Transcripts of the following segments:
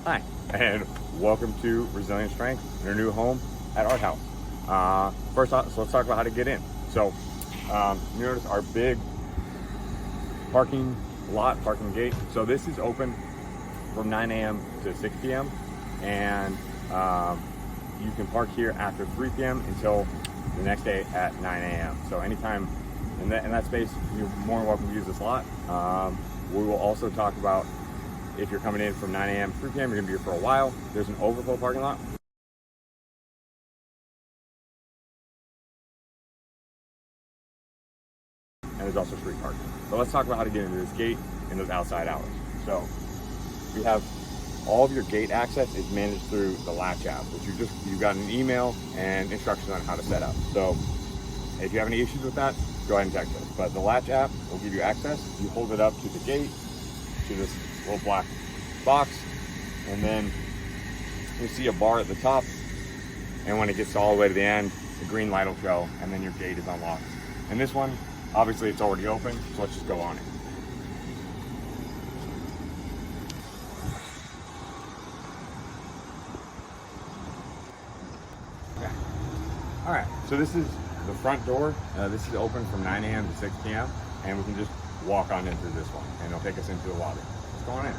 Hi, and welcome to Resilient Strength in our new home at our house. First off, so let's talk about how to get in. So you notice our big parking gate. So this is open from 9 a.m. to 6 p.m. and you can park here after 3 p.m. until the next day at 9 a.m. So anytime in that space, you're more than welcome to use this lot. We will also talk about if you're coming in from 9 a.m. to 3 p.m., you're gonna be here for a while. There's an overflow parking lot. And there's also street parking. So let's talk about how to get into this gate in those outside hours. So we have all of your gate access is managed through the Latch app, which you got an email and instructions on how to set up. So if you have any issues with that, go ahead and text us. But the Latch app will give you access. You hold it up to the gate, to this little black box, and then you'll see a bar at the top, and when it gets all the way to the end, the green light will show, and then your gate is unlocked. And this one, obviously it's already open, so let's just go on it. Okay. All right, so this is the front door. This is open from 9 a.m. to 6 p.m. and we can just walk on in through this one, and it'll take us into the lobby. Let's go on in.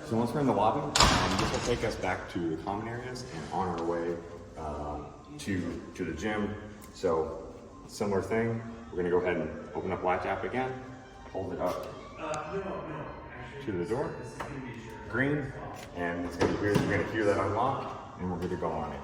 So once we're in the lobby, this will take us back to the common areas and on our way to the gym. So similar thing, we're gonna go ahead and open up Latch app again, hold it up to the door, green, and it's gonna we're gonna hear that unlock, and we're gonna go on it.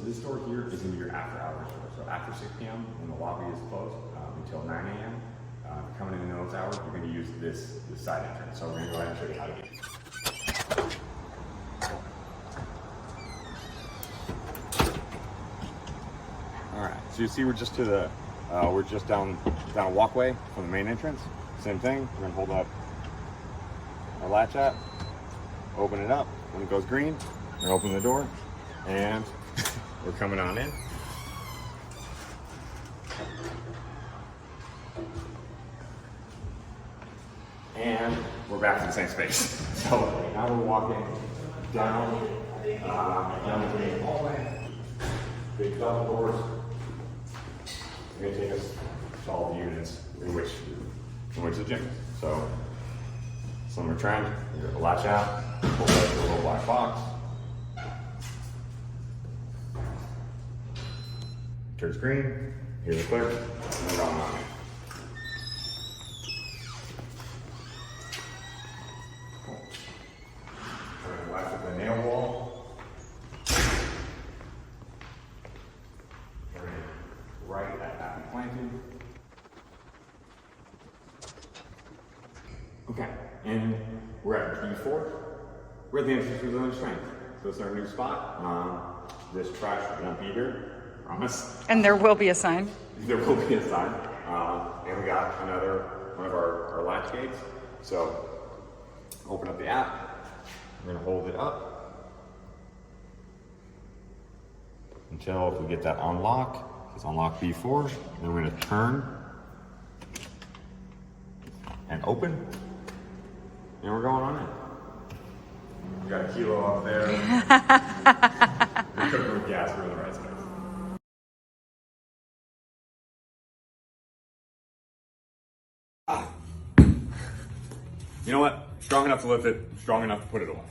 This door here is into your after hours door. So after 6 p.m. when the lobby is closed until 9 a.m. Coming in those hours, we're going to use this side entrance. So we're going to go ahead and show you how to get it. All right. So you see, we're just to the we're just down a walkway from the main entrance. Same thing. We're going to hold up our Latch app, open it up. When it goes green, we're going to open the door, and we're coming on in. And we're back to the same space. So now we're walking down the main hallway. Big double doors. It's going to take us to all the units in which the gym is. So similar trend. We got the Latch app, pull that to a little black box. Turns green, here's the clear, and we're going on it. Cool. Turn left at the nail wall. Turn right at happy planting. Okay, and we're at B4. We're at the entrance to Resilient Strength. So it's our new spot. This trash won't be here. Promise. And there will be a sign. There will be a sign. And we got one of our latch gates. So open up the app. We're gonna hold it up until if we get that unlock. It's unlock B4. Then we're gonna turn and open. And we're going on in. We got a kilo up there. We could move gas, we're in the right space. You know what? Strong enough to lift it, strong enough to put it away.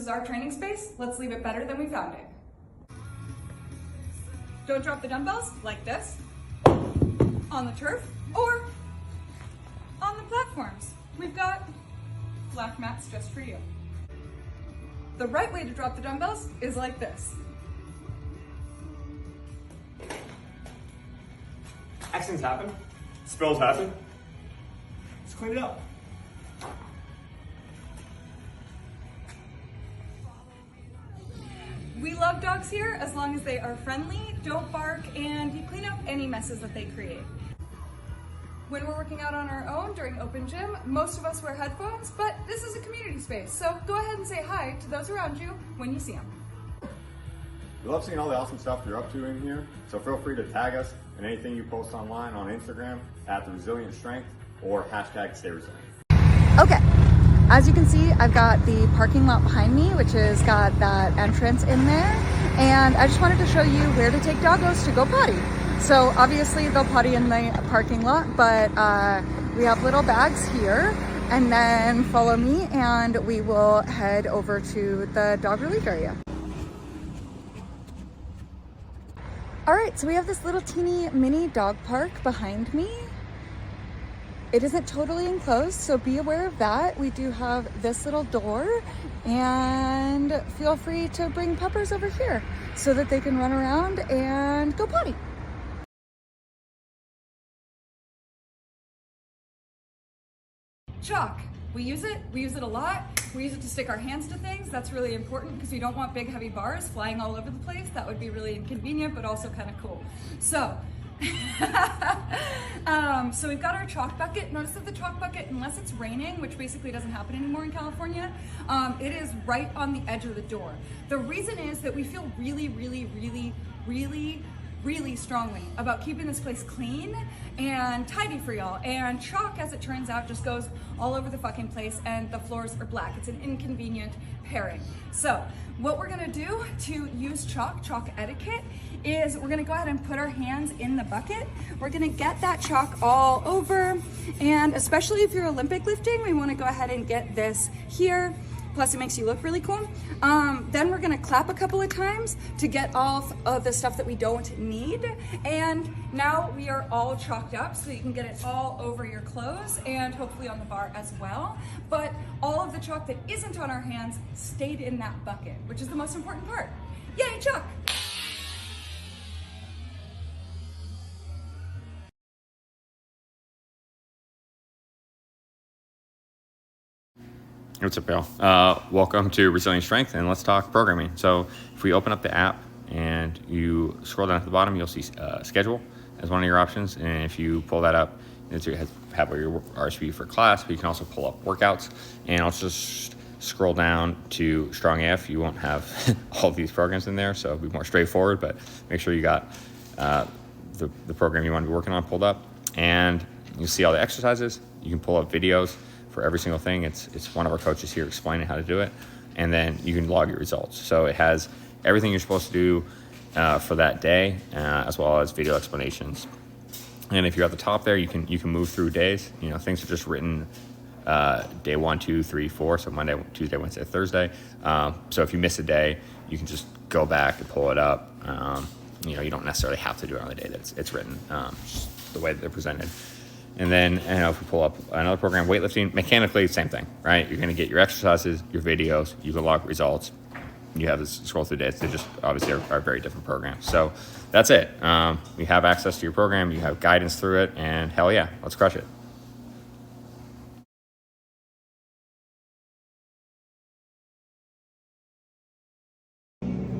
is our training space, let's leave it better than we found it. Don't drop the dumbbells like this, on the turf, or on the platforms. We've got black mats just for you. The right way to drop the dumbbells is like this. Accidents happen, spills happen. Let's clean it up. We love dogs here as long as they are friendly, don't bark, and you clean up any messes that they create. When we're working out on our own during open gym, most of us wear headphones, but this is a community space, so go ahead and say hi to those around you when you see them. We love seeing all the awesome stuff you're up to in here, so feel free to tag us in anything you post online on Instagram at The Resilient Strength or hashtag Stay Resilient. Okay, as you can see, I've got the parking lot behind me, which has got that entrance in there, and I just wanted to show you where to take doggos to go potty. So obviously they'll potty in the parking lot, but we have little bags here, and then follow me and we will head over to the dog relief area. All right, so we have this little teeny mini dog park behind me. It isn't totally enclosed, so be aware of that. We do have this little door, and feel free to bring puppers over here so that they can run around and go potty. Chalk. We use it a lot. We use it to stick our hands to things. That's really important because we don't want big heavy bars flying all over the place. That would be really inconvenient, but also kind of cool. So, so we've got our chalk bucket. Notice that the chalk bucket, unless it's raining, which basically doesn't happen anymore in California, it is right on the edge of the door. The reason is that we feel really strongly about keeping this place clean and tidy for y'all. And chalk, as it turns out, just goes all over the fucking place, and the floors are black. It's an inconvenient pairing. So what we're gonna do to use chalk etiquette, is we're gonna go ahead and put our hands in the bucket. We're gonna get that chalk all over, and especially if you're Olympic lifting, we wanna go ahead and get this here. Plus it makes you look really cool. Then we're gonna clap a couple of times to get off of the stuff that we don't need. And now we are all chalked up so that you can get it all over your clothes and hopefully on the bar as well. But all of the chalk that isn't on our hands stayed in that bucket, which is the most important part. Yay, chalk! What's up, y'all? Welcome to Resilient Strength, and let's talk programming. So if we open up the app and you scroll down at the bottom, you'll see schedule as one of your options. And if you pull that up, it have your RSVP for class, but you can also pull up workouts. And I'll just scroll down to Strong AF. You won't have all of these programs in there, so it'll be more straightforward, but make sure you got the program you want to be working on pulled up. And you see all the exercises. You can pull up videos for every single thing. It's one of our coaches here explaining how to do it, and then you can log your results. So it has everything you're supposed to do for that day, as well as video explanations. And if you're at the top there, you can move through days. You know, things are just written day 1, 2, 3, 4. So Monday, Tuesday, Wednesday, Thursday. So if you miss a day, you can just go back and pull it up. You know, you don't necessarily have to do it on the day that it's written, just the way that they're presented. And then, if we pull up another program, weightlifting, mechanically, same thing, right? You're going to get your exercises, your videos, you can log results. You have this scroll through days. They just obviously are very different programs. So that's it. You have access to your program, you have guidance through it, and hell yeah, let's crush it.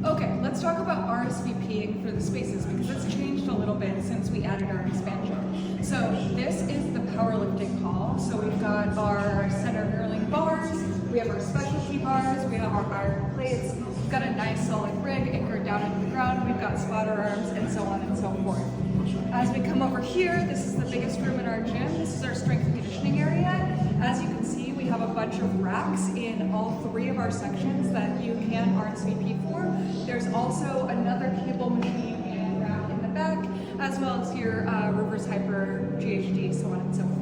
Okay, let's talk about RSVPing for the spaces because it's changed a little bit since we added our expansion. So this is the powerlifting hall. So we've got our center knurling bars, we have our specialty bars, we have our iron plates, we've got a nice solid rig anchored down into the ground, we've got spotter arms, and so on and so forth. As we come over here, this is the biggest room in our gym. This is our strength and conditioning area. As you can see, we have a bunch of racks in all 3 of our sections that you can RSVP for. There's also another cable machine and rack in the back, as well as your reverse hyper, GHD, so on and so forth.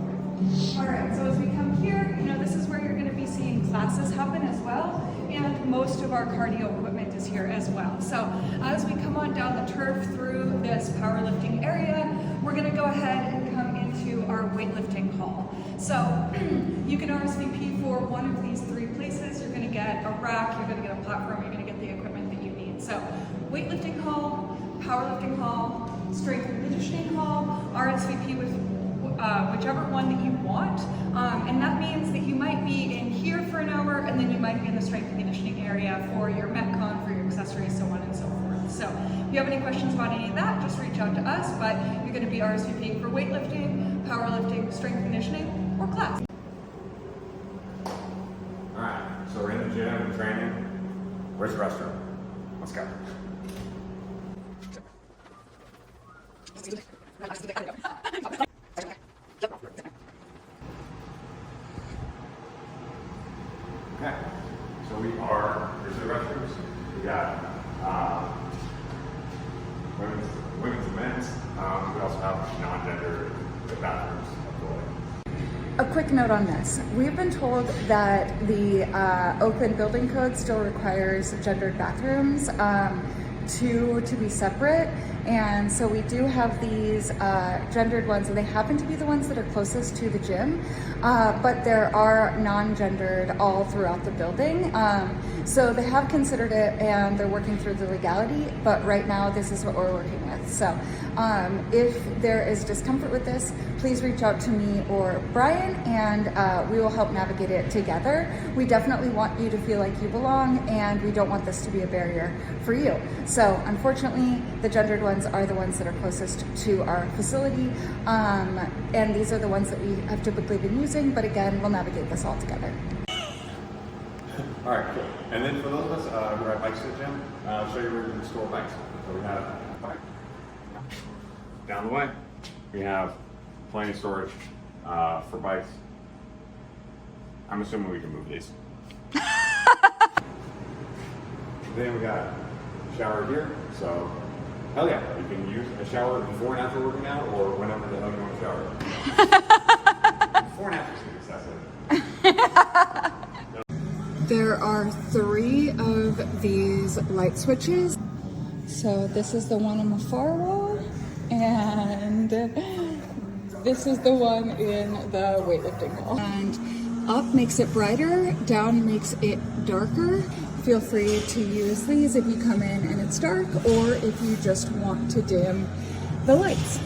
All right, so as we come here, this is where you're going to be seeing classes happen as well. and most of our cardio equipment is here as well. So as we come on down the turf through this powerlifting area, we're gonna go ahead and come into our weightlifting hall. So you can RSVP for one of these three places. You're gonna get a rack, you're gonna get a platform, you're gonna get the equipment that you need. So weightlifting hall, powerlifting hall, strength and conditioning hall, RSVP with whichever one that you want. And that means that you might be in here for an hour, and then you might be in the strength and conditioning area for your Metcon, for your accessories, so on and so forth. So if you have any questions about any of that, just reach out to us, but you're gonna be RSVPing for weightlifting, powerlifting, strength conditioning, or class. All right, so we're in the gym, training. Where's the restroom? Let's go. Okay, so here's the restrooms. We got women's and men's. We also have non-gender bathrooms. A quick note on this. We've been told that the Oakland Building Code still requires gendered bathrooms to be separate. And so we do have these gendered ones, and they happen to be the ones that are closest to the gym, but there are non-gendered all throughout the building. So they have considered it, and they're working through the legality, but right now this is what we're working with. So if there is discomfort with this, please reach out to me or Brian, and we will help navigate it together. We definitely want you to feel like you belong, and we don't want this to be a barrier for you. So unfortunately, the gendered ones are the ones that are closest to our facility, and these are the ones that we have typically been using, but again, we'll navigate this all together. All right, cool. And then for those of us who ride bikes to the gym, I'll show you where you can store bikes. So we have a bike. Down the way, we have plenty of storage for bikes. I'm assuming we can move these. Then we got a shower here, so hell yeah, you can use a shower before and after working out, or whenever the hell you want to shower. Before and after is excessive. There are 3 of these light switches. So this is the one on the far wall, and this is the one in the weightlifting hall. And up makes it brighter, down makes it darker. Feel free to use these if you come in and it's dark, or if you just want to dim the lights.